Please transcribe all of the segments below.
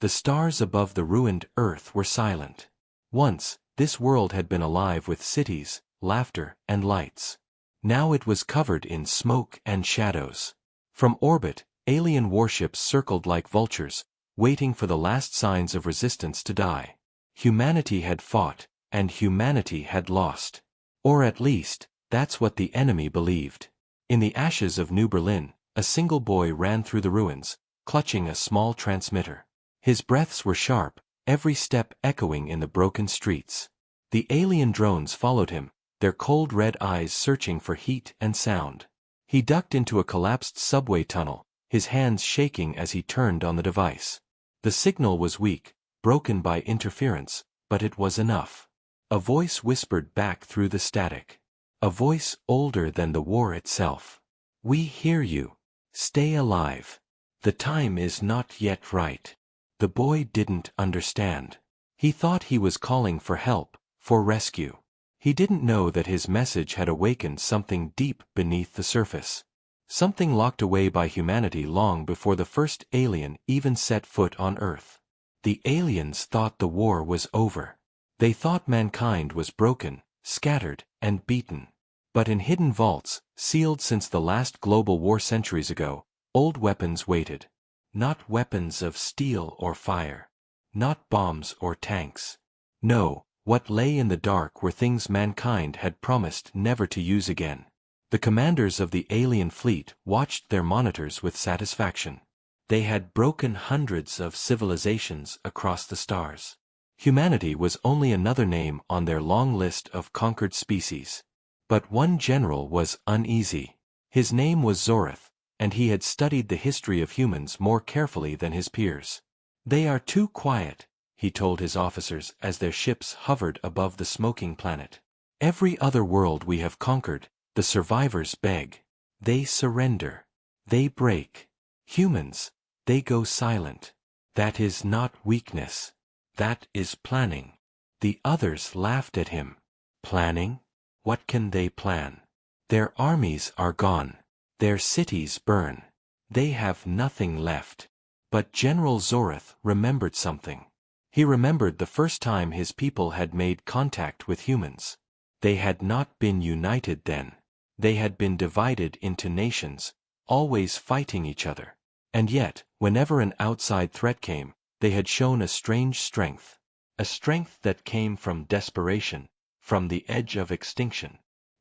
The stars above the ruined Earth were silent. Once, this world had been alive with cities, laughter, and lights. Now it was covered in smoke and shadows. From orbit, alien warships circled like vultures, waiting for the last signs of resistance to die. Humanity had fought, and humanity had lost. Or at least, that's what the enemy believed. In the ashes of New Berlin, a single boy ran through the ruins, clutching a small transmitter. His breaths were sharp, every step echoing in the broken streets. The alien drones followed him, their cold red eyes searching for heat and sound. He ducked into a collapsed subway tunnel, his hands shaking as he turned on the device. The signal was weak, broken by interference, but it was enough. A voice whispered back through the static. A voice older than the war itself. "We hear you. Stay alive. The time is not yet right." The boy didn't understand. He thought he was calling for help, for rescue. He didn't know that his message had awakened something deep beneath the surface. Something locked away by humanity long before the first alien even set foot on Earth. The aliens thought the war was over. They thought mankind was broken, scattered, and beaten. But in hidden vaults, sealed since the last global war centuries ago, old weapons waited. Not weapons of steel or fire. Not bombs or tanks. No, what lay in the dark were things mankind had promised never to use again. The commanders of the alien fleet watched their monitors with satisfaction. They had broken hundreds of civilizations across the stars. Humanity was only another name on their long list of conquered species. But one general was uneasy. His name was Zorath, and he had studied the history of humans more carefully than his peers. "They are too quiet," he told his officers as their ships hovered above the smoking planet. "Every other world we have conquered, the survivors beg. They surrender. They break. Humans, they go silent. That is not weakness. That is planning." The others laughed at him. Planning? What can they plan? Their armies are gone. Their cities burn. They have nothing left. But General Zorath remembered something. He remembered the first time his people had made contact with humans. They had not been united then. They had been divided into nations, always fighting each other. And yet, whenever an outside threat came, they had shown a strange strength. A strength that came from desperation, from the edge of extinction.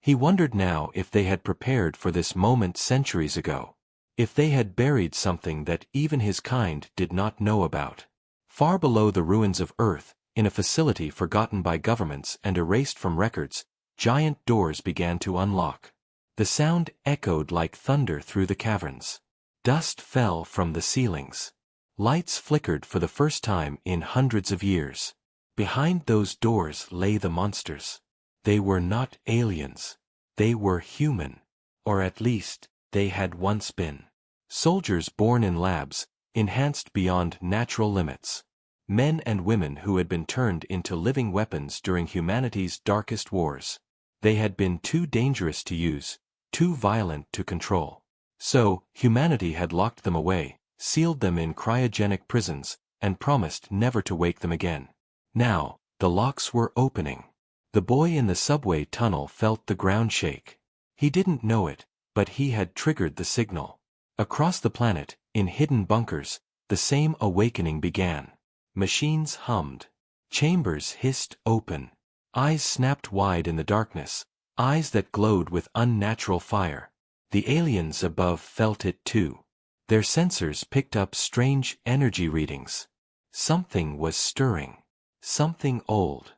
He wondered now if they had prepared for this moment centuries ago. If they had buried something that even his kind did not know about. Far below the ruins of Earth, in a facility forgotten by governments and erased from records, giant doors began to unlock. The sound echoed like thunder through the caverns. Dust fell from the ceilings. Lights flickered for the first time in hundreds of years. Behind those doors lay the monsters. They were not aliens. They were human. Or at least, they had once been. Soldiers born in labs, enhanced beyond natural limits. Men and women who had been turned into living weapons during humanity's darkest wars. They had been too dangerous to use, too violent to control. So, humanity had locked them away, sealed them in cryogenic prisons, and promised never to wake them again. Now, the locks were opening. The boy in the subway tunnel felt the ground shake. He didn't know it, but he had triggered the signal. Across the planet, in hidden bunkers, the same awakening began. Machines hummed. Chambers hissed open. Eyes snapped wide in the darkness, eyes that glowed with unnatural fire. The aliens above felt it too. Their sensors picked up strange energy readings. Something was stirring. Something old.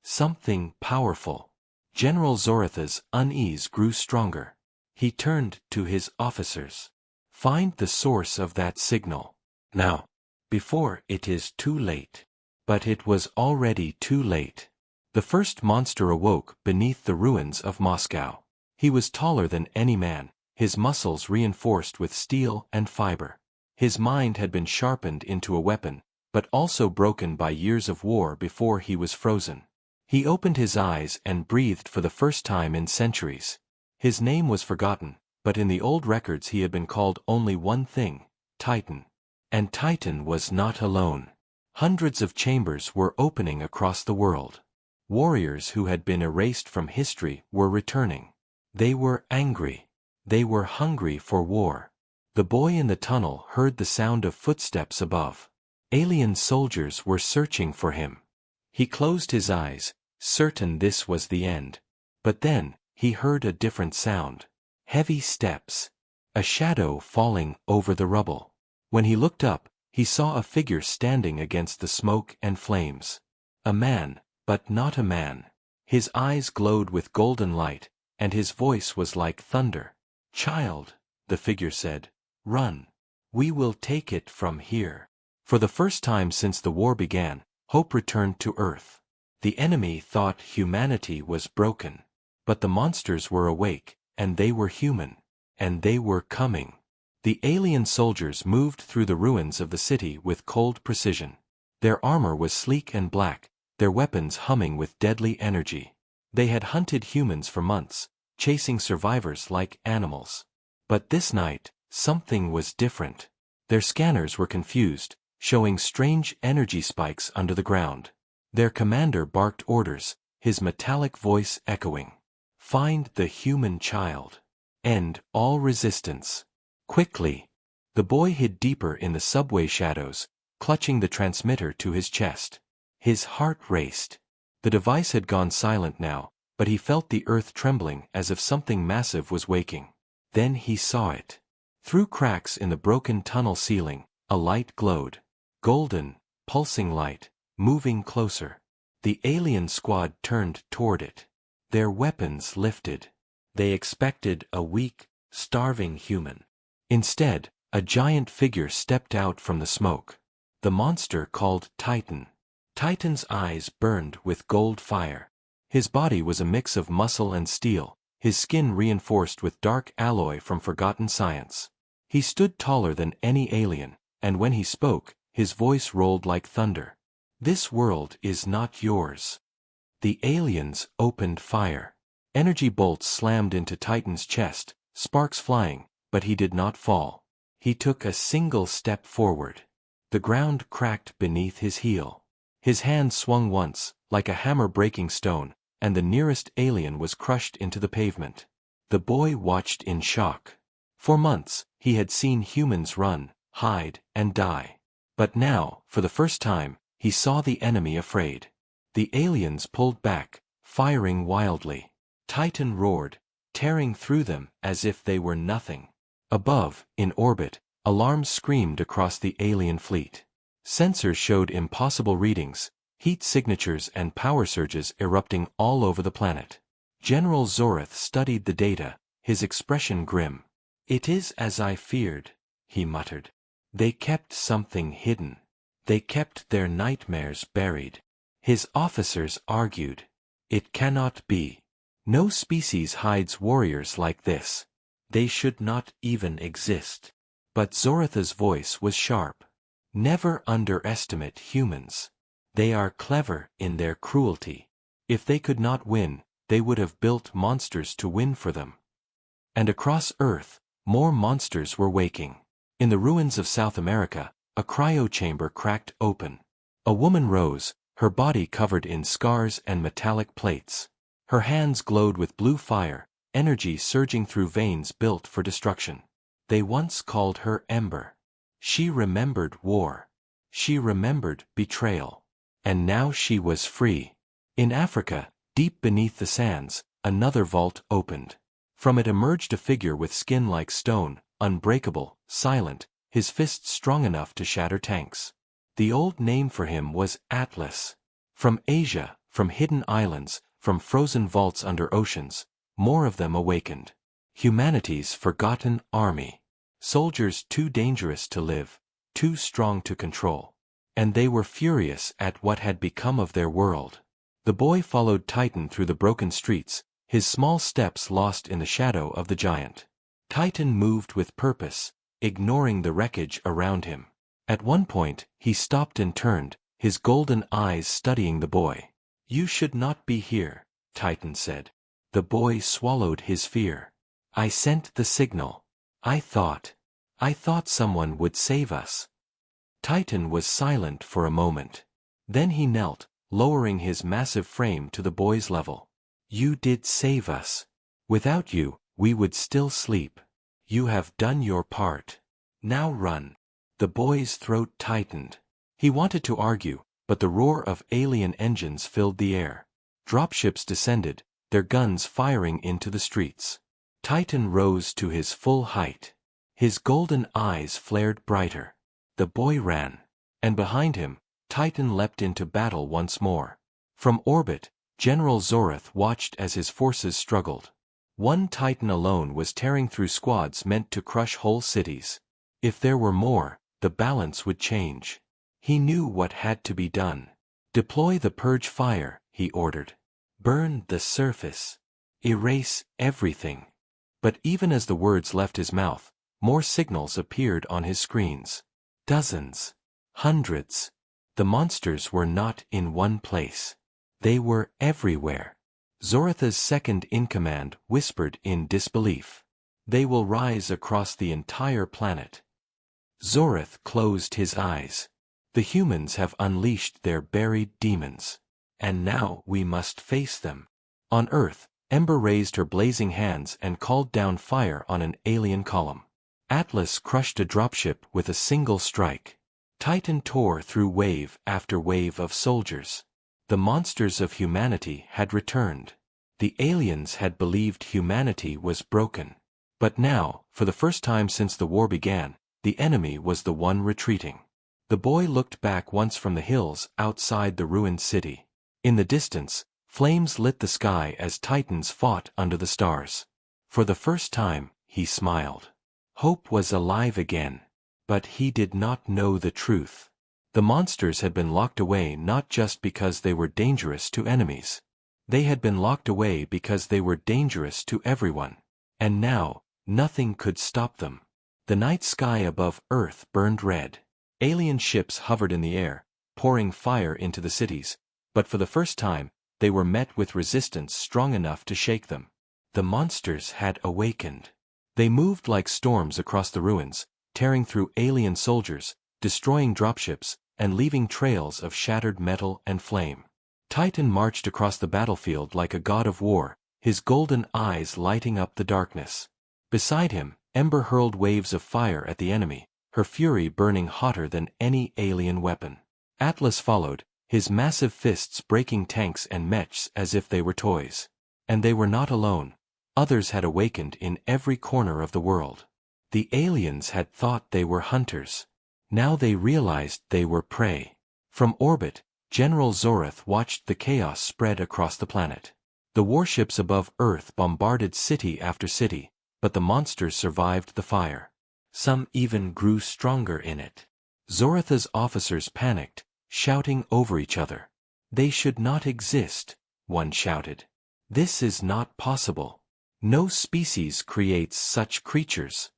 Something powerful. General Zorath's unease grew stronger. He turned to his officers. "Find the source of that signal. Now. Before it is too late." But it was already too late. The first monster awoke beneath the ruins of Moscow. He was taller than any man, his muscles reinforced with steel and fiber. His mind had been sharpened into a weapon, but also broken by years of war before he was frozen. He opened his eyes and breathed for the first time in centuries. His name was forgotten, but in the old records he had been called only one thing: Titan. And Titan was not alone. Hundreds of chambers were opening across the world. Warriors who had been erased from history were returning. They were angry. They were hungry for war. The boy in the tunnel heard the sound of footsteps above. Alien soldiers were searching for him. He closed his eyes, certain this was the end. But then, he heard a different sound. Heavy steps. A shadow falling over the rubble. When he looked up, he saw a figure standing against the smoke and flames. A man, but not a man. His eyes glowed with golden light, and his voice was like thunder. "Child," the figure said, "run. We will take it from here." For the first time since the war began, hope returned to Earth. The enemy thought humanity was broken. But the monsters were awake, and they were human. And they were coming. The alien soldiers moved through the ruins of the city with cold precision. Their armor was sleek and black, their weapons humming with deadly energy. They had hunted humans for months, chasing survivors like animals. But this night, something was different. Their scanners were confused, showing strange energy spikes under the ground. Their commander barked orders, his metallic voice echoing. "Find the human child. End all resistance. Quickly." The boy hid deeper in the subway shadows, clutching the transmitter to his chest. His heart raced. The device had gone silent now, but he felt the earth trembling as if something massive was waking. Then he saw it. Through cracks in the broken tunnel ceiling, a light glowed. Golden, pulsing light, moving closer. The alien squad turned toward it. Their weapons lifted. They expected a weak, starving human. Instead, a giant figure stepped out from the smoke. The monster called Titan. Titan's eyes burned with gold fire. His body was a mix of muscle and steel, his skin reinforced with dark alloy from forgotten science. He stood taller than any alien, and when he spoke, his voice rolled like thunder. "This world is not yours." The aliens opened fire. Energy bolts slammed into Titan's chest, sparks flying, but he did not fall. He took a single step forward. The ground cracked beneath his heel. His hand swung once, like a hammer breaking stone, and the nearest alien was crushed into the pavement. The boy watched in shock. For months, he had seen humans run, hide, and die. But now, for the first time, he saw the enemy afraid. The aliens pulled back, firing wildly. Titan roared, tearing through them as if they were nothing. Above, in orbit, alarms screamed across the alien fleet. Sensors showed impossible readings, heat signatures and power surges erupting all over the planet. General Zoreth studied the data, his expression grim. "It is as I feared," he muttered. "They kept something hidden. They kept their nightmares buried." His officers argued. "It cannot be. No species hides warriors like this. They should not even exist." But Zoreth's voice was sharp. "Never underestimate humans. They are clever in their cruelty. If they could not win, they would have built monsters to win for them." And across Earth, more monsters were waking. In the ruins of South America, a cryochamber cracked open. A woman rose, her body covered in scars and metallic plates. Her hands glowed with blue fire, energy surging through veins built for destruction. They once called her Ember. She remembered war. She remembered betrayal. And now she was free. In Africa, deep beneath the sands, another vault opened. From it emerged a figure with skin like stone, unbreakable, silent, his fists strong enough to shatter tanks. The old name for him was Atlas. From Asia, from hidden islands, from frozen vaults under oceans, more of them awakened. Humanity's forgotten army. Soldiers too dangerous to live, too strong to control. And they were furious at what had become of their world. The boy followed Titan through the broken streets, his small steps lost in the shadow of the giant. Titan moved with purpose, ignoring the wreckage around him. At one point, he stopped and turned, his golden eyes studying the boy. "You should not be here," Titan said. The boy swallowed his fear. "I sent the signal. I thought someone would save us." Titan was silent for a moment. Then he knelt, lowering his massive frame to the boy's level. You did save us. Without you, we would still sleep. You have done your part. Now run. The boy's throat tightened. He wanted to argue, but the roar of alien engines filled the air. Dropships descended, their guns firing into the streets. Titan rose to his full height. His golden eyes flared brighter. The boy ran. And behind him, Titan leapt into battle once more. From orbit, General Zorath watched as his forces struggled. One Titan alone was tearing through squads meant to crush whole cities. If there were more, the balance would change. He knew what had to be done. Deploy the purge fire, he ordered. Burn the surface. Erase everything. But even as the words left his mouth, more signals appeared on his screens. Dozens. Hundreds. The monsters were not in one place. They were everywhere. Zorath's second-in-command whispered in disbelief. They will rise across the entire planet. Zorath closed his eyes. The humans have unleashed their buried demons. And now we must face them. On Earth, Ember raised her blazing hands and called down fire on an alien column. Atlas crushed a dropship with a single strike. Titan tore through wave after wave of soldiers. The monsters of humanity had returned. The aliens had believed humanity was broken. But now, for the first time since the war began, the enemy was the one retreating. The boy looked back once from the hills outside the ruined city. In the distance, flames lit the sky as Titans fought under the stars. For the first time, he smiled. Hope was alive again. But he did not know the truth. The monsters had been locked away not just because they were dangerous to enemies. They had been locked away because they were dangerous to everyone. And now, nothing could stop them. The night sky above Earth burned red. Alien ships hovered in the air, pouring fire into the cities, but for the first time, they were met with resistance strong enough to shake them. The monsters had awakened. They moved like storms across the ruins, tearing through alien soldiers, destroying dropships, and leaving trails of shattered metal and flame. Titan marched across the battlefield like a god of war, his golden eyes lighting up the darkness. Beside him, Ember hurled waves of fire at the enemy, her fury burning hotter than any alien weapon. Atlas followed, his massive fists breaking tanks and mechs as if they were toys. And they were not alone. Others had awakened in every corner of the world. The aliens had thought they were hunters. Now they realized they were prey. From orbit, General Zorath watched the chaos spread across the planet. The warships above Earth bombarded city after city, but the monsters survived the fire. Some even grew stronger in it. Zorath's officers panicked, shouting over each other. They should not exist, one shouted. This is not possible. No species creates such creatures.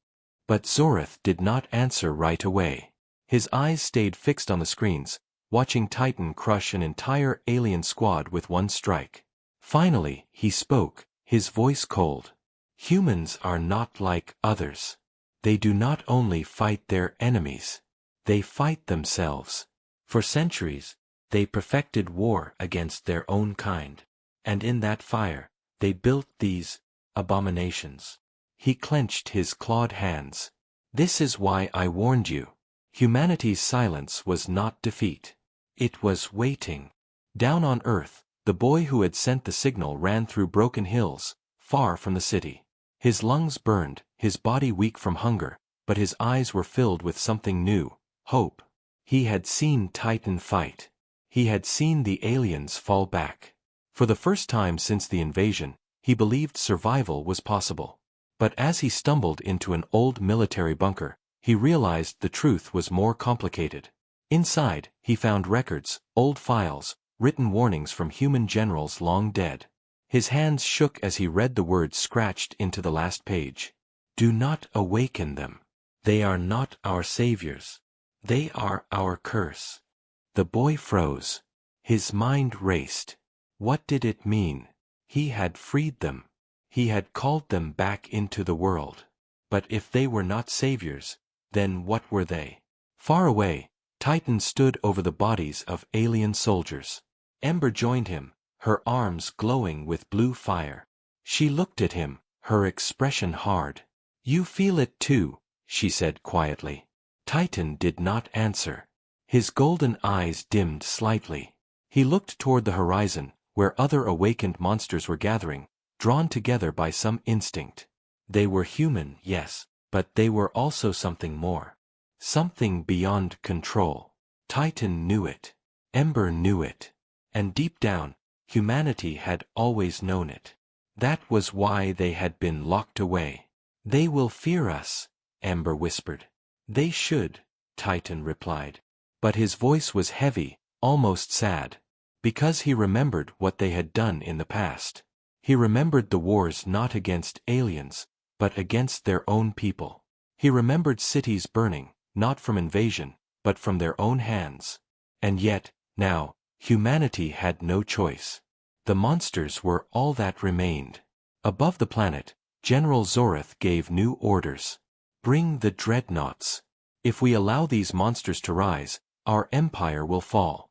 But Zorath did not answer right away. His eyes stayed fixed on the screens, watching Titan crush an entire alien squad with one strike. Finally, he spoke, his voice cold. Humans are not like others. They do not only fight their enemies. They fight themselves. For centuries, they perfected war against their own kind. And in that fire, they built these abominations. He clenched his clawed hands. This is why I warned you. Humanity's silence was not defeat. It was waiting. Down on Earth, the boy who had sent the signal ran through broken hills, far from the city. His lungs burned, his body weak from hunger, but his eyes were filled with something new, hope. He had seen Titan fight. He had seen the aliens fall back. For the first time since the invasion, he believed survival was possible. But as he stumbled into an old military bunker, he realized the truth was more complicated. Inside, he found records, old files, written warnings from human generals long dead. His hands shook as he read the words scratched into the last page. Do not awaken them. They are not our saviors. They are our curse. The boy froze. His mind raced. What did it mean? He had freed them. He had called them back into the world. But if they were not saviors, then what were they? Far away, Titan stood over the bodies of alien soldiers. Ember joined him, her arms glowing with blue fire. She looked at him, her expression hard. "You feel it too," she said quietly. Titan did not answer. His golden eyes dimmed slightly. He looked toward the horizon, where other awakened monsters were gathering, drawn together by some instinct. They were human, yes, but they were also something more. Something beyond control. Titan knew it. Ember knew it. And deep down, humanity had always known it. That was why they had been locked away. "They will fear us," Ember whispered. "They should," Titan replied. But his voice was heavy, almost sad. Because he remembered what they had done in the past. He remembered the wars not against aliens, but against their own people. He remembered cities burning, not from invasion, but from their own hands. And yet, now, humanity had no choice. The monsters were all that remained. Above the planet, General Zorith gave new orders. "Bring the dreadnoughts. If we allow these monsters to rise, our empire will fall."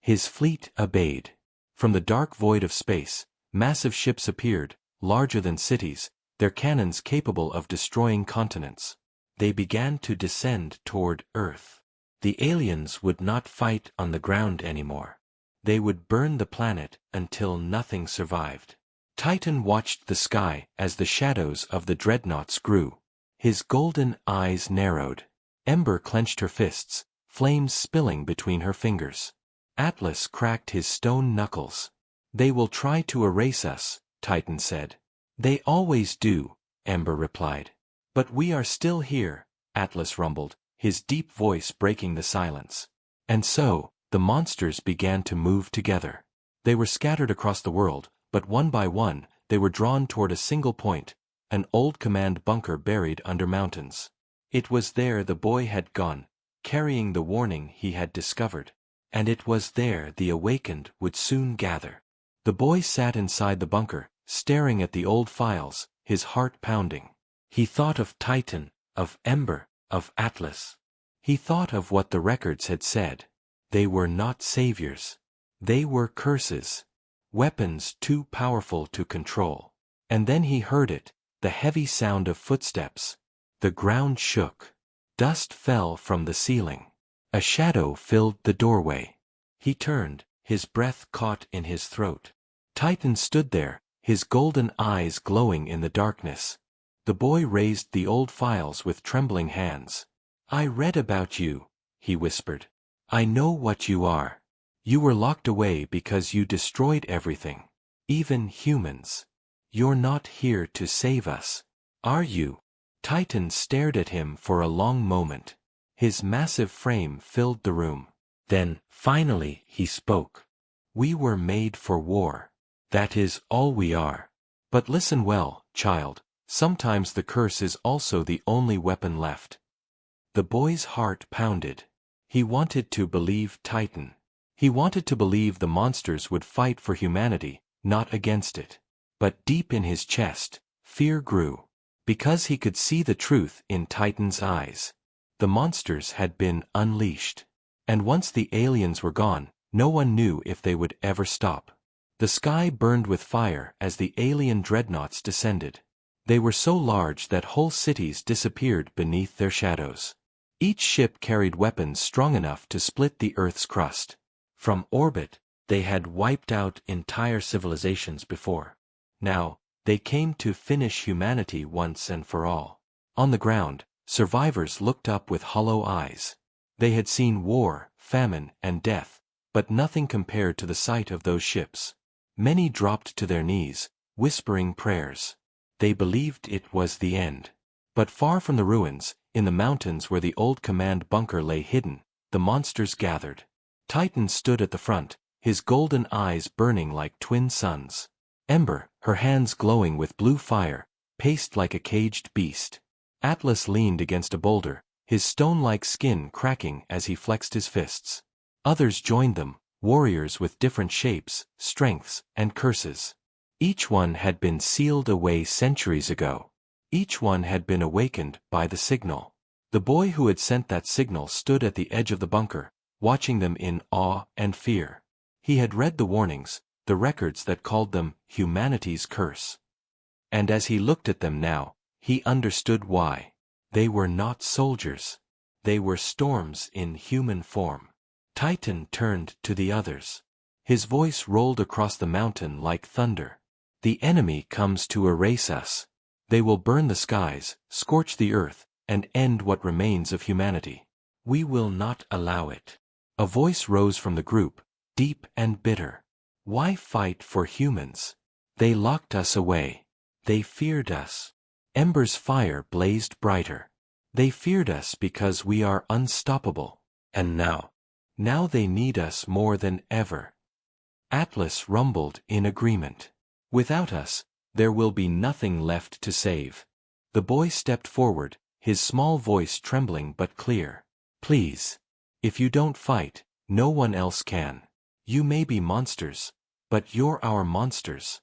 His fleet obeyed. From the dark void of space, massive ships appeared, larger than cities, their cannons capable of destroying continents. They began to descend toward Earth. The aliens would not fight on the ground anymore. They would burn the planet until nothing survived. Titan watched the sky as the shadows of the dreadnoughts grew. His golden eyes narrowed. Ember clenched her fists, flames spilling between her fingers. Atlas cracked his stone knuckles. "They will try to erase us," Titan said. "They always do," Ember replied. "But we are still here," Atlas rumbled, his deep voice breaking the silence. And so, the monsters began to move together. They were scattered across the world, but one by one, they were drawn toward a single point, an old command bunker buried under mountains. It was there the boy had gone, carrying the warning he had discovered. And it was there the awakened would soon gather. The boy sat inside the bunker, staring at the old files, his heart pounding. He thought of Titan, of Ember, of Atlas. He thought of what the records had said. They were not saviors. They were curses. Weapons too powerful to control. And then he heard it, the heavy sound of footsteps. The ground shook. Dust fell from the ceiling. A shadow filled the doorway. He turned, his breath caught in his throat. Titan stood there, his golden eyes glowing in the darkness. The boy raised the old files with trembling hands. "I read about you," he whispered. "I know what you are. You were locked away because you destroyed everything. Even humans. You're not here to save us. Are you?" Titan stared at him for a long moment. His massive frame filled the room. Then, finally, he spoke. "We were made for war. That is all we are. But listen well, child, sometimes the curse is also the only weapon left." The boy's heart pounded. He wanted to believe Titan. He wanted to believe the monsters would fight for humanity, not against it. But deep in his chest, fear grew. Because he could see the truth in Titan's eyes. The monsters had been unleashed. And once the aliens were gone, no one knew if they would ever stop. The sky burned with fire as the alien dreadnoughts descended. They were so large that whole cities disappeared beneath their shadows. Each ship carried weapons strong enough to split the Earth's crust. From orbit, they had wiped out entire civilizations before. Now, they came to finish humanity once and for all. On the ground, survivors looked up with hollow eyes. They had seen war, famine, and death, but nothing compared to the sight of those ships. Many dropped to their knees, whispering prayers. They believed it was the end. But far from the ruins, in the mountains where the old command bunker lay hidden, the monsters gathered. Titan stood at the front, his golden eyes burning like twin suns. Ember, her hands glowing with blue fire, paced like a caged beast. Atlas leaned against a boulder, his stone-like skin cracking as he flexed his fists. Others joined them, warriors with different shapes, strengths, and curses. Each one had been sealed away centuries ago. Each one had been awakened by the signal. The boy who had sent that signal stood at the edge of the bunker, watching them in awe and fear. He had read the warnings, the records that called them humanity's curse. And as he looked at them now, he understood why. They were not soldiers. They were storms in human form. Titan turned to the others. His voice rolled across the mountain like thunder. The enemy comes to erase us. They will burn the skies, scorch the earth, and end what remains of humanity. We will not allow it. A voice rose from the group, deep and bitter. Why fight for humans? They locked us away. They feared us. Ember's fire blazed brighter. They feared us because we are unstoppable. And now they need us more than ever. Atlas rumbled in agreement. Without us, there will be nothing left to save. The boy stepped forward, his small voice trembling but clear. Please. If you don't fight, no one else can. You may be monsters, but you're our monsters.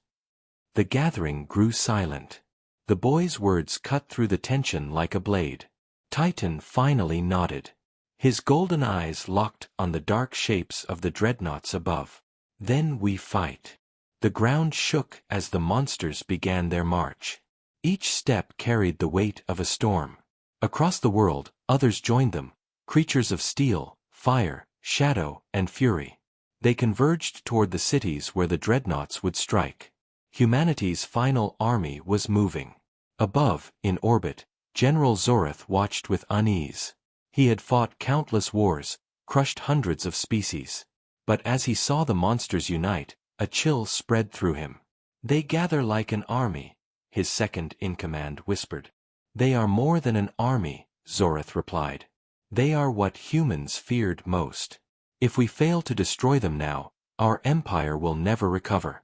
The gathering grew silent. The boy's words cut through the tension like a blade. Titan finally nodded. His golden eyes locked on the dark shapes of the dreadnoughts above. Then we fight. The ground shook as the monsters began their march. Each step carried the weight of a storm. Across the world, others joined them, creatures of steel, fire, shadow, and fury. They converged toward the cities where the dreadnoughts would strike. Humanity's final army was moving. Above, in orbit, General Zorath watched with unease. He had fought countless wars, crushed hundreds of species. But as he saw the monsters unite, a chill spread through him. They gather like an army, his second-in-command whispered. They are more than an army, Zorath replied. They are what humans feared most. If we fail to destroy them now, our empire will never recover.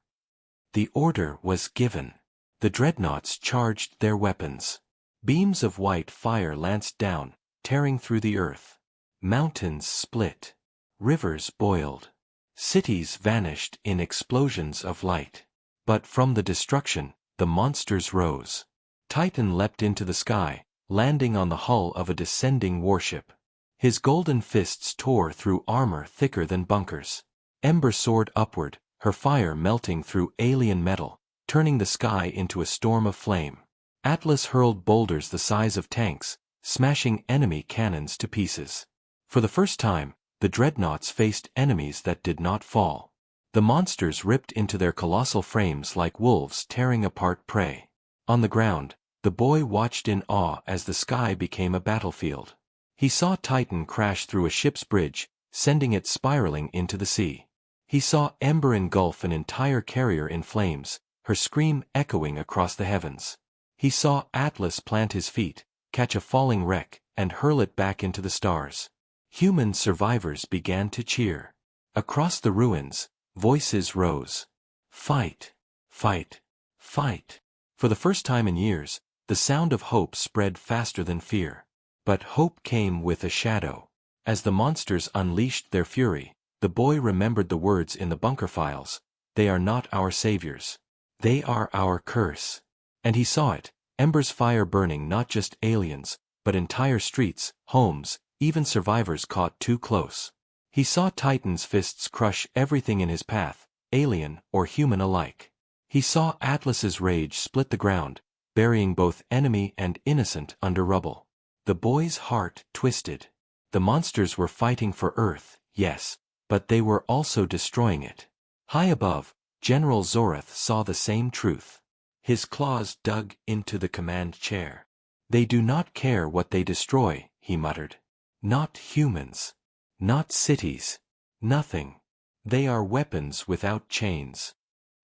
The order was given. The dreadnoughts charged their weapons. Beams of white fire lanced down, tearing through the earth. Mountains split. Rivers boiled. Cities vanished in explosions of light. But from the destruction, the monsters rose. Titan leapt into the sky, landing on the hull of a descending warship. His golden fists tore through armor thicker than bunkers. Ember soared upward, her fire melting through alien metal, turning the sky into a storm of flame. Atlas hurled boulders the size of tanks, smashing enemy cannons to pieces. For the first time, the dreadnoughts faced enemies that did not fall. The monsters ripped into their colossal frames like wolves tearing apart prey. On the ground, the boy watched in awe as the sky became a battlefield. He saw Titan crash through a ship's bridge, sending it spiraling into the sea. He saw Ember engulf an entire carrier in flames, her scream echoing across the heavens. He saw Atlas plant his feet, catch a falling wreck, and hurl it back into the stars. Human survivors began to cheer. Across the ruins, voices rose. Fight! Fight! Fight! For the first time in years, the sound of hope spread faster than fear. But hope came with a shadow. As the monsters unleashed their fury, the boy remembered the words in the bunker files. They are not our saviors. They are our curse. And he saw it, Ember's fire burning not just aliens, but entire streets, homes, even survivors caught too close. He saw Titan's fists crush everything in his path, alien or human alike. He saw Atlas's rage split the ground, burying both enemy and innocent under rubble. The boy's heart twisted. The monsters were fighting for Earth, yes, but they were also destroying it. High above, General Zorath saw the same truth. His claws dug into the command chair. They do not care what they destroy, he muttered. Not humans. Not cities. Nothing. They are weapons without chains.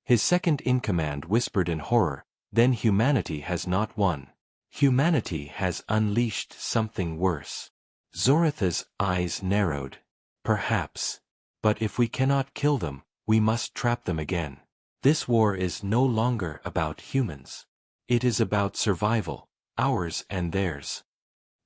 His second-in-command whispered in horror, then humanity has not won. Humanity has unleashed something worse. Zorath's eyes narrowed. Perhaps. But if we cannot kill them, we must trap them again. This war is no longer about humans. It is about survival, ours and theirs.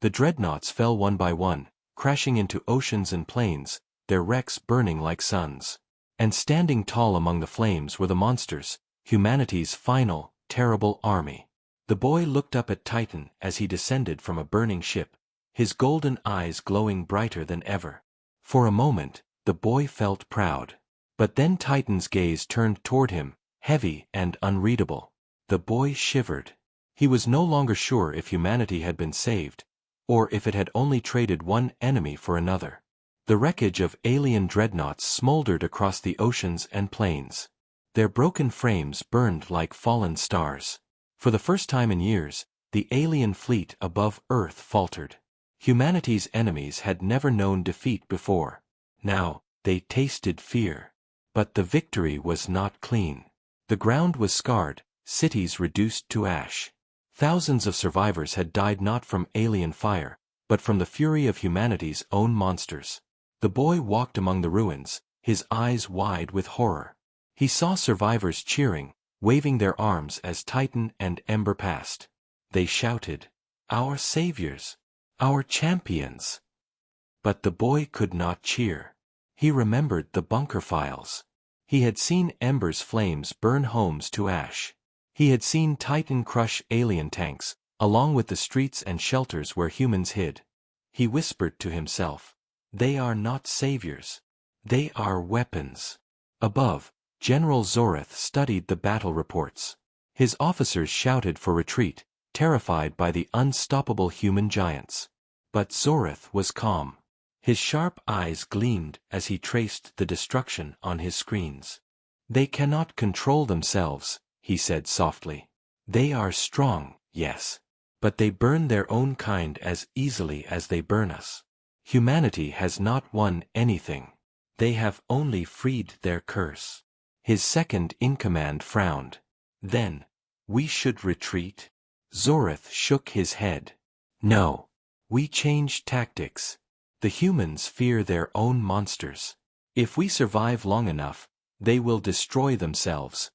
The dreadnoughts fell one by one, crashing into oceans and plains, their wrecks burning like suns. And standing tall among the flames were the monsters, humanity's final, terrible army. The boy looked up at Titan as he descended from a burning ship, his golden eyes glowing brighter than ever. For a moment, the boy felt proud. But then Titan's gaze turned toward him, heavy and unreadable. The boy shivered. He was no longer sure if humanity had been saved, or if it had only traded one enemy for another. The wreckage of alien dreadnoughts smoldered across the oceans and plains. Their broken frames burned like fallen stars. For the first time in years, the alien fleet above Earth faltered. Humanity's enemies had never known defeat before. Now, they tasted fear. But the victory was not clean. The ground was scarred, cities reduced to ash. Thousands of survivors had died not from alien fire, but from the fury of humanity's own monsters. The boy walked among the ruins, his eyes wide with horror. He saw survivors cheering, waving their arms as Titan and Ember passed. They shouted, "Our saviors! Our champions!" But the boy could not cheer. He remembered the bunker files. He had seen Ember's flames burn homes to ash. He had seen Titan crush alien tanks, along with the streets and shelters where humans hid. He whispered to himself, "They are not saviors. They are weapons." Above, General Zoreth studied the battle reports. His officers shouted for retreat, terrified by the unstoppable human giants. But Zoreth was calm. His sharp eyes gleamed as he traced the destruction on his screens. "They cannot control themselves," he said softly. "They are strong, yes. But they burn their own kind as easily as they burn us. Humanity has not won anything. They have only freed their curse." His second-in-command frowned. "Then, we should retreat?" Zoreth shook his head. "No. We change tactics. The humans fear their own monsters. If we survive long enough, they will destroy themselves."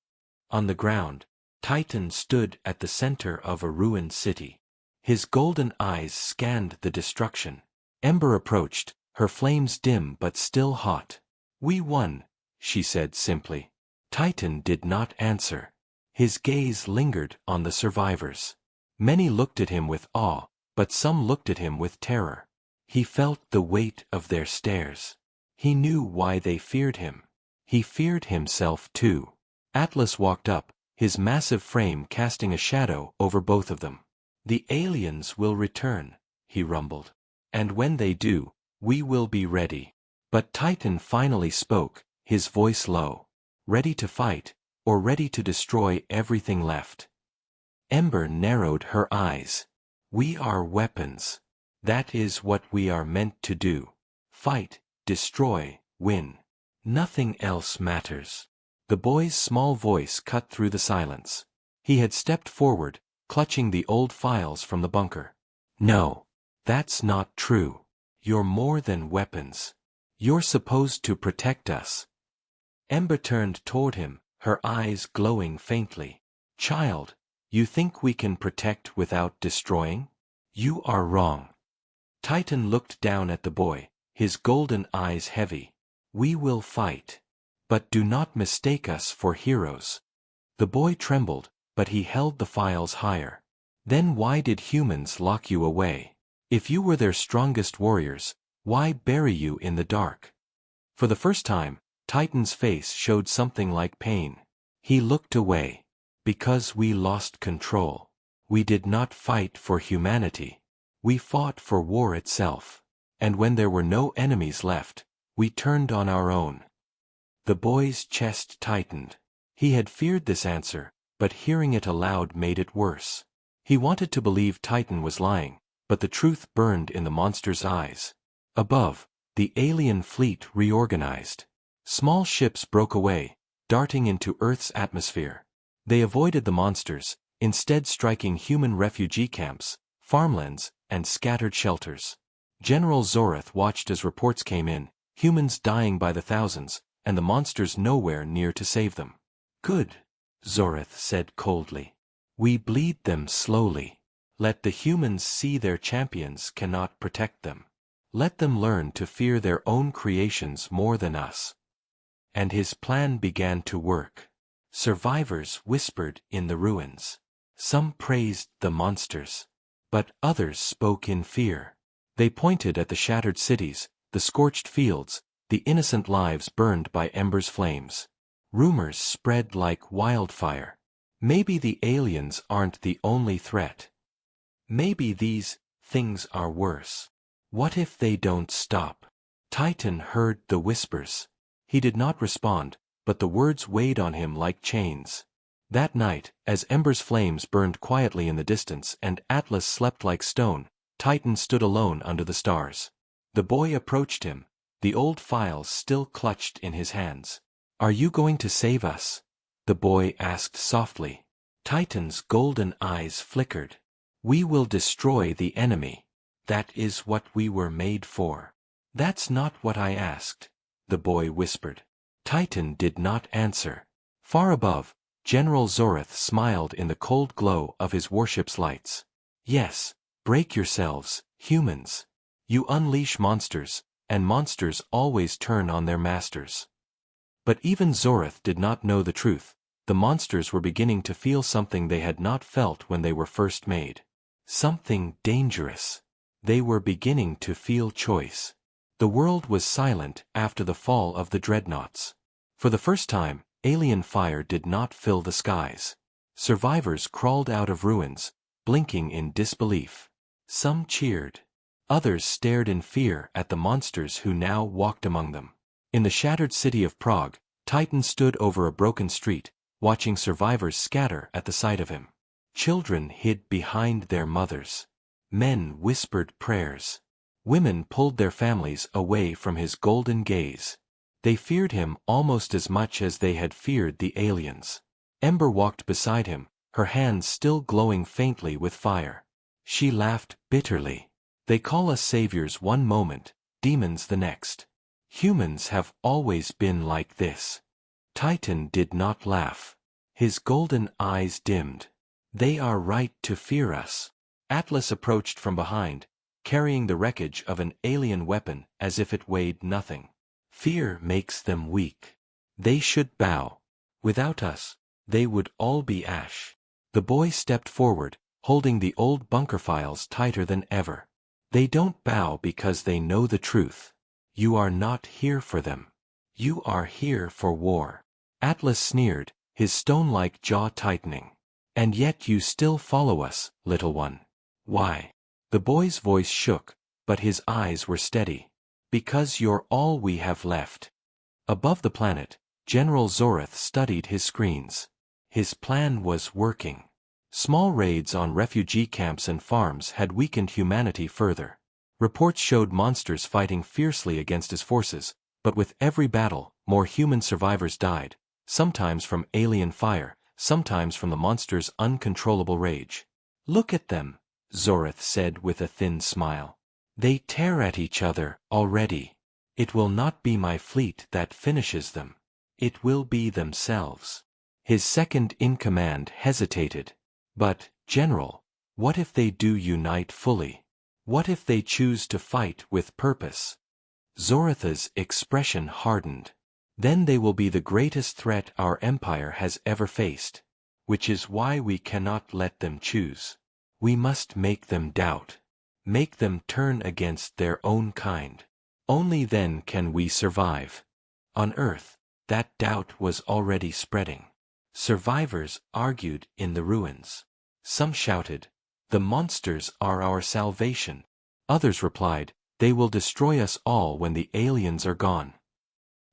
On the ground, Titan stood at the center of a ruined city. His golden eyes scanned the destruction. Ember approached, her flames dim but still hot. "We won," she said simply. Titan did not answer. His gaze lingered on the survivors. Many looked at him with awe, but some looked at him with terror. He felt the weight of their stares. He knew why they feared him. He feared himself too. Atlas walked up, his massive frame casting a shadow over both of them. "The aliens will return," he rumbled. "And when they do, we will be ready." But Titan finally spoke, his voice low. "Ready to fight, or ready to destroy everything left?" Ember narrowed her eyes. "We are weapons. That is what we are meant to do. Fight, destroy, win. Nothing else matters." The boy's small voice cut through the silence. He had stepped forward, clutching the old files from the bunker. "No. That's not true. You're more than weapons. You're supposed to protect us." Ember turned toward him, her eyes glowing faintly. "Child, you think we can protect without destroying? You are wrong." Titan looked down at the boy, his golden eyes heavy. "We will fight. But do not mistake us for heroes." The boy trembled, but he held the files higher. "Then why did humans lock you away? If you were their strongest warriors, why bury you in the dark?" For the first time, Titan's face showed something like pain. He looked away. "Because we lost control. We did not fight for humanity. We fought for war itself. And when there were no enemies left, we turned on our own." The boy's chest tightened. He had feared this answer, but hearing it aloud made it worse. He wanted to believe Titan was lying, but the truth burned in the monster's eyes. Above, the alien fleet reorganized. Small ships broke away, darting into Earth's atmosphere. They avoided the monsters, instead striking human refugee camps, farmlands, and scattered shelters. General Zoreth watched as reports came in, humans dying by the thousands, and the monsters nowhere near to save them. "Good," Zoreth said coldly. "We bleed them slowly. Let the humans see their champions cannot protect them. Let them learn to fear their own creations more than us." And his plan began to work. Survivors whispered in the ruins. Some praised the monsters. But others spoke in fear. They pointed at the shattered cities, the scorched fields, the innocent lives burned by embers' flames. Rumors spread like wildfire. Maybe the aliens aren't the only threat. Maybe these things are worse. What if they don't stop? Titan heard the whispers. He did not respond, but the words weighed on him like chains. That night, as embers' flames burned quietly in the distance and Atlas slept like stone, Titan stood alone under the stars. The boy approached him, the old files still clutched in his hands. "Are you going to save us?" the boy asked softly. Titan's golden eyes flickered. "We will destroy the enemy. That is what we were made for." "That's not what I asked," the boy whispered. Titan did not answer. Far above, General Zorith smiled in the cold glow of his warship's lights. "Yes, break yourselves, humans. You unleash monsters, and monsters always turn on their masters." But even Zorith did not know the truth. The monsters were beginning to feel something they had not felt when they were first made. Something dangerous. They were beginning to feel choice. The world was silent after the fall of the dreadnoughts. For the first time, alien fire did not fill the skies. Survivors crawled out of ruins, blinking in disbelief. Some cheered. Others stared in fear at the monsters who now walked among them. In the shattered city of Prague, Titan stood over a broken street, watching survivors scatter at the sight of him. Children hid behind their mothers. Men whispered prayers. Women pulled their families away from his golden gaze. They feared him almost as much as they had feared the aliens. Ember walked beside him, her hands still glowing faintly with fire. She laughed bitterly. "They call us saviors one moment, demons the next. Humans have always been like this." Titan did not laugh. His golden eyes dimmed. "They are right to fear us." Atlas approached from behind, carrying the wreckage of an alien weapon as if it weighed nothing. "Fear makes them weak. They should bow. Without us, they would all be ash." The boy stepped forward, holding the old bunker files tighter than ever. "They don't bow because they know the truth. You are not here for them. You are here for war." Atlas sneered, his stone-like jaw tightening. "And yet you still follow us, little one. Why?" The boy's voice shook, but his eyes were steady. "Because you're all we have left." Above the planet, General Zorith studied his screens. His plan was working. Small raids on refugee camps and farms had weakened humanity further. Reports showed monsters fighting fiercely against his forces, but with every battle, more human survivors died, sometimes from alien fire, sometimes from the monsters' uncontrollable rage. "Look at them," Zorith said with a thin smile. "They tear at each other already. It will not be my fleet that finishes them. It will be themselves." His second-in-command hesitated. "But, General, what if they do unite fully? What if they choose to fight with purpose?" Zorith's expression hardened. "Then they will be the greatest threat our empire has ever faced. Which is why we cannot let them choose. We must make them doubt. Make them turn against their own kind. Only then can we survive." On Earth, that doubt was already spreading. Survivors argued in the ruins. Some shouted, "The monsters are our salvation." Others replied, "They will destroy us all when the aliens are gone."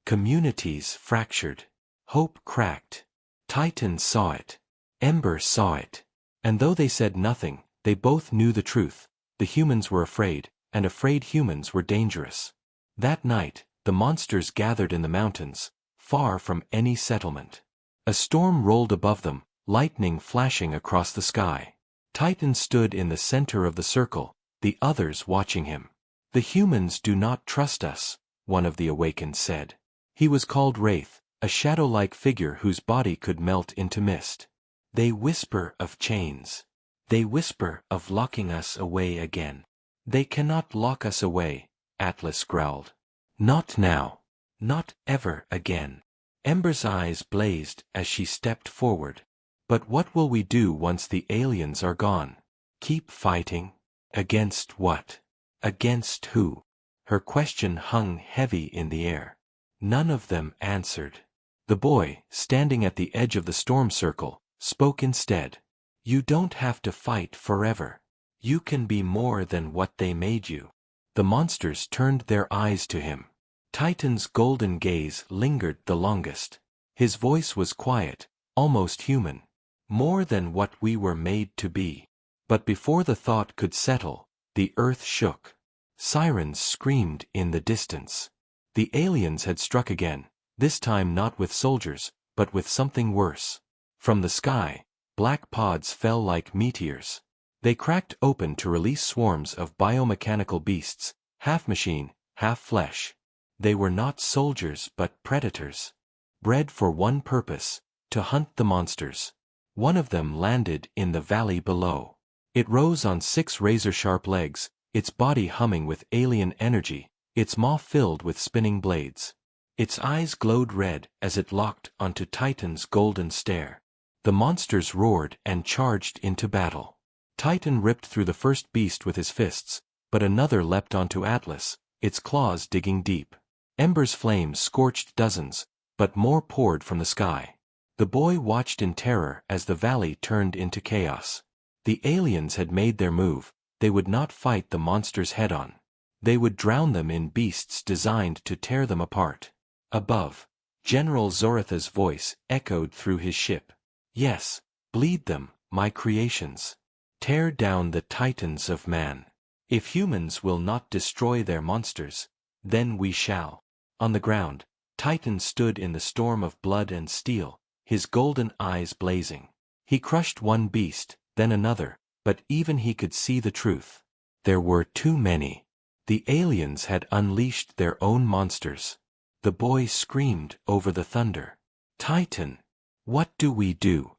Communities fractured. Hope cracked. Titan saw it. Ember saw it. And though they said nothing, they both knew the truth. The humans were afraid, and afraid humans were dangerous. That night, the monsters gathered in the mountains, far from any settlement. A storm rolled above them, lightning flashing across the sky. Titan stood in the center of the circle, the others watching him. "The humans do not trust us," one of the awakened said. He was called Wraith, a shadow-like figure whose body could melt into mist. "They whisper of chains. They whisper of locking us away again." "They cannot lock us away," Atlas growled. "Not now. Not ever again." Ember's eyes blazed as she stepped forward. "But what will we do once the aliens are gone?" "Keep fighting." "Against what?" Against who? Her question hung heavy in the air. None of them answered. The boy, standing at the edge of the storm circle, spoke instead. You don't have to fight forever. You can be more than what they made you. The monsters turned their eyes to him. Titan's golden gaze lingered the longest. His voice was quiet, almost human. More than what we were made to be. But before the thought could settle, the earth shook. Sirens screamed in the distance. The aliens had struck again, this time not with soldiers, but with something worse. From the sky, black pods fell like meteors. They cracked open to release swarms of biomechanical beasts, half machine, half flesh. They were not soldiers but predators. Bred for one purpose, to hunt the monsters. One of them landed in the valley below. It rose on 6 razor-sharp legs, its body humming with alien energy, its maw filled with spinning blades. Its eyes glowed red as it locked onto Titan's golden stare. The monsters roared and charged into battle. Titan ripped through the first beast with his fists, but another leapt onto Atlas, its claws digging deep. Ember's flames scorched dozens, but more poured from the sky. The boy watched in terror as the valley turned into chaos. The aliens had made their move. They would not fight the monsters head-on. They would drown them in beasts designed to tear them apart. Above, General Zoratha's voice echoed through his ship. Yes, bleed them, my creations. Tear down the titans of man. If humans will not destroy their monsters, then we shall. On the ground, Titan stood in the storm of blood and steel, his golden eyes blazing. He crushed one beast, then another, but even he could see the truth. There were too many. The aliens had unleashed their own monsters. The boy screamed over the thunder. Titan! What do we do?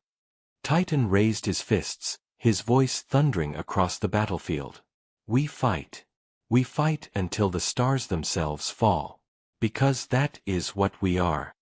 Titan raised his fists, his voice thundering across the battlefield. We fight. We fight until the stars themselves fall. Because that is what we are.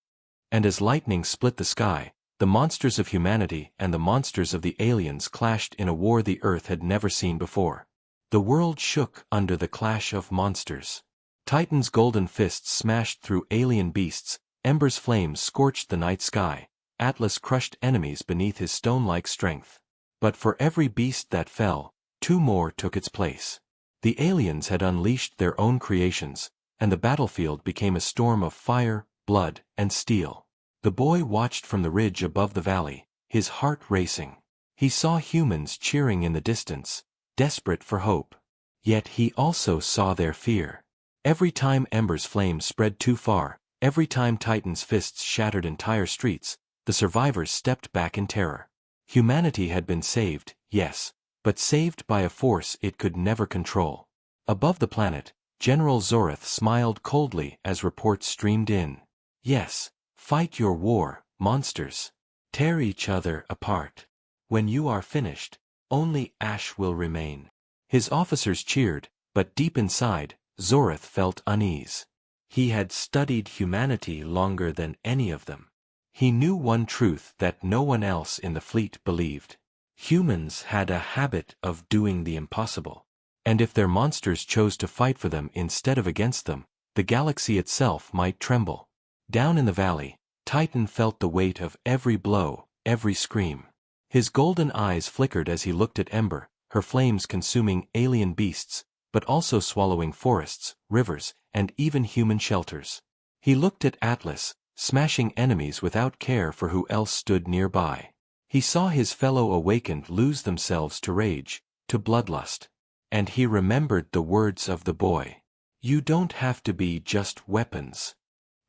And as lightning split the sky, the monsters of humanity and the monsters of the aliens clashed in a war the Earth had never seen before. The world shook under the clash of monsters. Titan's golden fists smashed through alien beasts, Ember's flames scorched the night sky, Atlas crushed enemies beneath his stone-like strength. But for every beast that fell, 2 more took its place. The aliens had unleashed their own creations, and the battlefield became a storm of fire, blood, and steel. The boy watched from the ridge above the valley, his heart racing. He saw humans cheering in the distance, desperate for hope. Yet he also saw their fear. Every time Ember's flames spread too far, every time Titan's fists shattered entire streets, the survivors stepped back in terror. Humanity had been saved, yes, but saved by a force it could never control. Above the planet, General Zorath smiled coldly as reports streamed in. Yes, fight your war, monsters. Tear each other apart. When you are finished, only ash will remain. His officers cheered, but deep inside, Zorath felt unease. He had studied humanity longer than any of them. He knew one truth that no one else in the fleet believed. Humans had a habit of doing the impossible. And if their monsters chose to fight for them instead of against them, the galaxy itself might tremble. Down in the valley, Titan felt the weight of every blow, every scream. His golden eyes flickered as he looked at Ember, her flames consuming alien beasts, but also swallowing forests, rivers, and even human shelters. He looked at Atlas, smashing enemies without care for who else stood nearby. He saw his fellow awakened lose themselves to rage, to bloodlust. And he remembered the words of the boy. You don't have to be just weapons.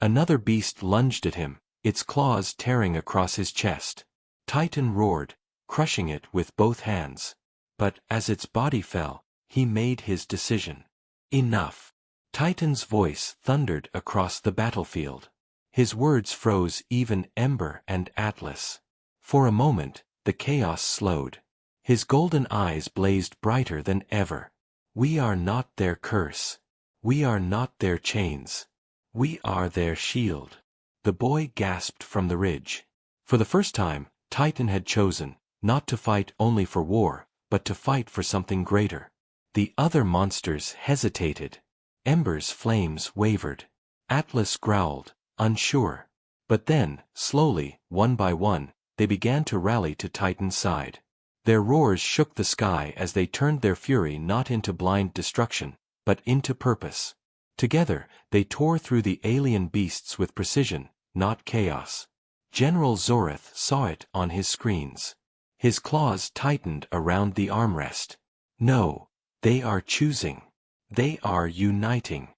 Another beast lunged at him, its claws tearing across his chest. Titan roared, crushing it with both hands. But as its body fell, he made his decision. Enough. Titan's voice thundered across the battlefield. His words froze even Ember and Atlas. For a moment, the chaos slowed. His golden eyes blazed brighter than ever. We are not their curse. We are not their chains. We are their shield. The boy gasped from the ridge. For the first time, Titan had chosen, not to fight only for war, but to fight for something greater. The other monsters hesitated. Ember's flames wavered. Atlas growled, unsure. But then, slowly, one by one, they began to rally to Titan's side. Their roars shook the sky as they turned their fury not into blind destruction, but into purpose. Together, they tore through the alien beasts with precision, not chaos. General Zorith saw it on his screens. His claws tightened around the armrest. No, they are choosing. They are uniting.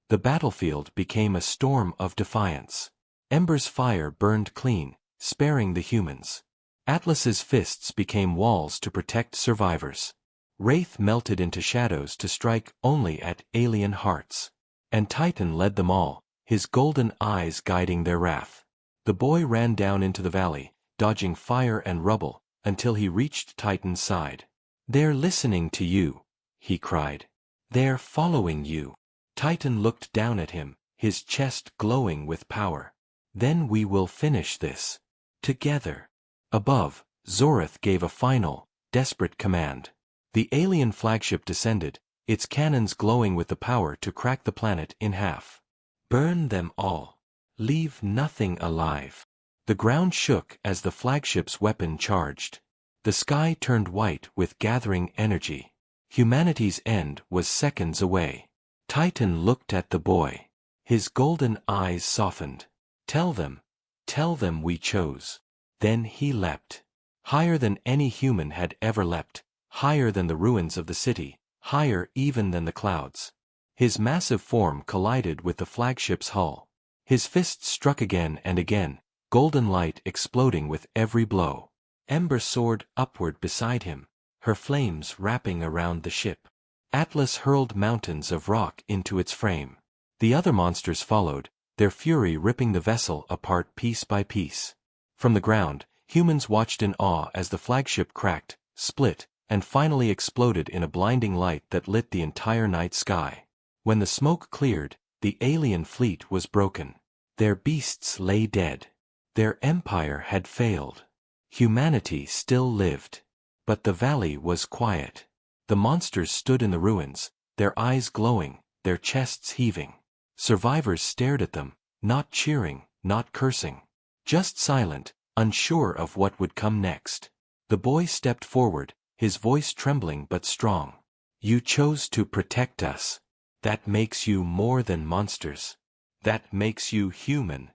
The battlefield became a storm of defiance. Ember's fire burned clean, sparing the humans. Atlas's fists became walls to protect survivors. Wraith melted into shadows to strike only at alien hearts. And Titan led them all, his golden eyes guiding their wrath. The boy ran down into the valley, dodging fire and rubble, until he reached Titan's side. "They're listening to you," he cried. "They're following you." Titan looked down at him, his chest glowing with power. "Then we will finish this. Together." Above, Zorith gave a final, desperate command. The alien flagship descended, its cannons glowing with the power to crack the planet in half. "Burn them all. Leave nothing alive." The ground shook as the flagship's weapon charged. The sky turned white with gathering energy. Humanity's end was seconds away. Titan looked at the boy. His golden eyes softened. Tell them we chose." Then he leapt. Higher than any human had ever leapt, higher than the ruins of the city, higher even than the clouds. His massive form collided with the flagship's hull. His fists struck again and again, golden light exploding with every blow. Ember soared upward beside him, her flames wrapping around the ship. Atlas hurled mountains of rock into its frame. The other monsters followed, their fury ripping the vessel apart piece by piece. From the ground, humans watched in awe as the flagship cracked, split, and finally exploded in a blinding light that lit the entire night sky. When the smoke cleared, the alien fleet was broken. Their beasts lay dead. Their empire had failed. Humanity still lived. But the valley was quiet. The monsters stood in the ruins, their eyes glowing, their chests heaving. Survivors stared at them, not cheering, not cursing. Just silent, unsure of what would come next. The boy stepped forward, his voice trembling but strong. "You chose to protect us. That makes you more than monsters. That makes you human."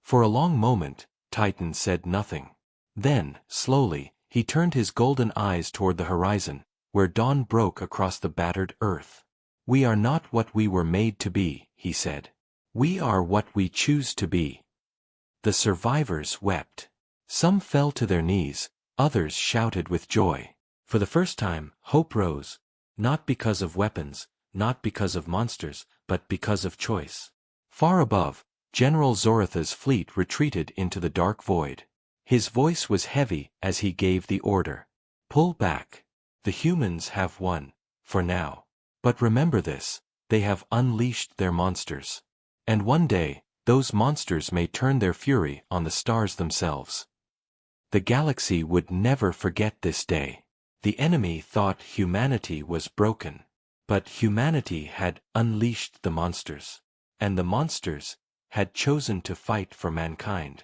For a long moment, Titan said nothing. Then, slowly, he turned his golden eyes toward the horizon, where dawn broke across the battered earth. "We are not what we were made to be," he said. "We are what we choose to be." The survivors wept. Some fell to their knees, others shouted with joy. For the first time, hope rose, not because of weapons, not because of monsters, but because of choice. Far above, General Zorith's fleet retreated into the dark void. His voice was heavy as he gave the order. "Pull back. The humans have won, for now. But remember this, they have unleashed their monsters. And one day, those monsters may turn their fury on the stars themselves." The galaxy would never forget this day. The enemy thought humanity was broken. But humanity had unleashed the monsters. And the monsters had chosen to fight for mankind.